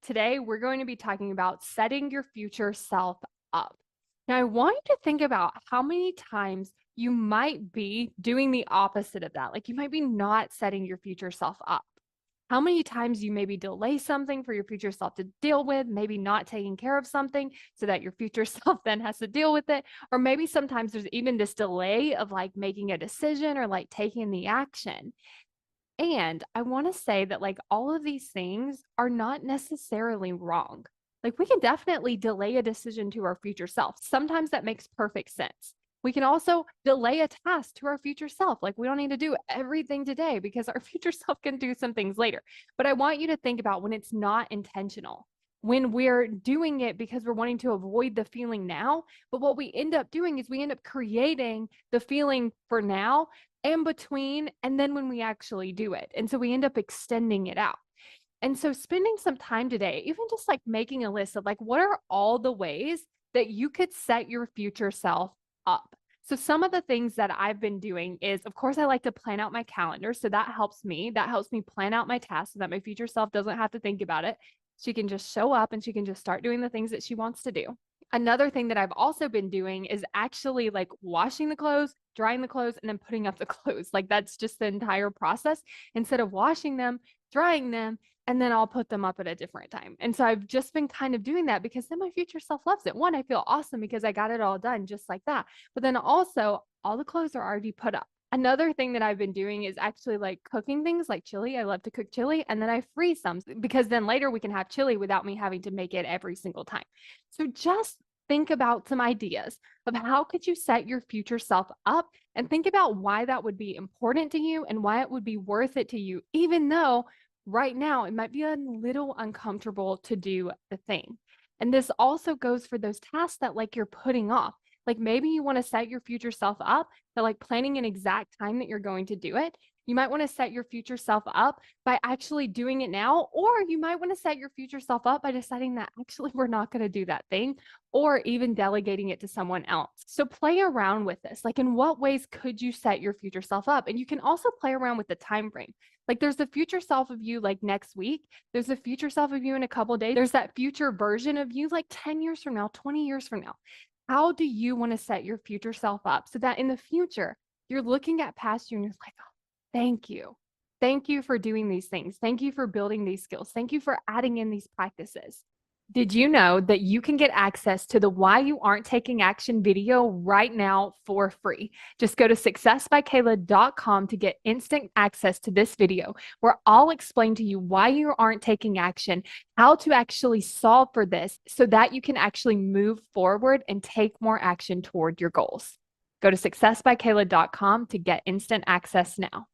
Today, we're going to be talking about setting your future self up. Now, I want you to think about how many times you might be doing the opposite of that. Like you might be not setting your future self up. How many times you maybe delay something for your future self to deal with, maybe not taking care of something so that your future self then has to deal with it. Or maybe sometimes there's even this delay of like making a decision or like taking the action. And I want to say that like all of these things are not necessarily wrong. Like we can definitely delay a decision to our future self. Sometimes that makes perfect sense. We can also delay a task to our future self. Like we don't need to do everything today because our future self can do some things later. But I want you to think about when it's not intentional, when we're doing it because we're wanting to avoid the feeling now. But what we end up doing is we end up creating the feeling for now and between, and then when we actually do it. And so we end up extending it out. And so spending some time today, even just like making a list of like, what are all the ways that you could set your future self up? So some of the things that I've been doing is, of course, I like to plan out my calendar. So that helps me. That helps me plan out my tasks so that my future self doesn't have to think about it. She can just show up and she can just start doing the things that she wants to do. Another thing that I've also been doing is actually like washing the clothes, drying the clothes, and then putting up the clothes. Like that's just the entire process instead of washing them, drying them, and then I'll put them up at a different time. And so I've just been kind of doing that because then my future self loves it. One, I feel awesome because I got it all done just like that. But then also, all the clothes are already put up. Another thing that I've been doing is actually like cooking things like chili. I love to cook chili and then I freeze some because then later we can have chili without me having to make it every single time. So just think about some ideas of how could you set your future self up and think about why that would be important to you and why it would be worth it to you, even though right now it might be a little uncomfortable to do the thing. And this also goes for those tasks that like you're putting off. Like maybe you want to set your future self up, but like planning an exact time that you're going to do it. You might want to set your future self up by actually doing it now, or you might want to set your future self up by deciding that actually we're not going to do that thing, or even delegating it to someone else. So play around with this. Like in what ways could you set your future self up? And you can also play around with the time frame. Like there's the future self of you like next week. There's the future self of you in a couple of days. There's that future version of you like 10 years from now, 20 years from now. How do you want to set your future self up so that in the future, you're looking at past you and you're like, oh, thank you. Thank you for doing these things. Thank you for building these skills. Thank you for adding in these practices. Did you know that you can get access to the Why You Aren't Taking Action video right now for free? Just go to successbykayla.com to get instant access to this video where I'll explain to you why you aren't taking action, how to actually solve for this so that you can actually move forward and take more action toward your goals. Go to successbykayla.com to get instant access now.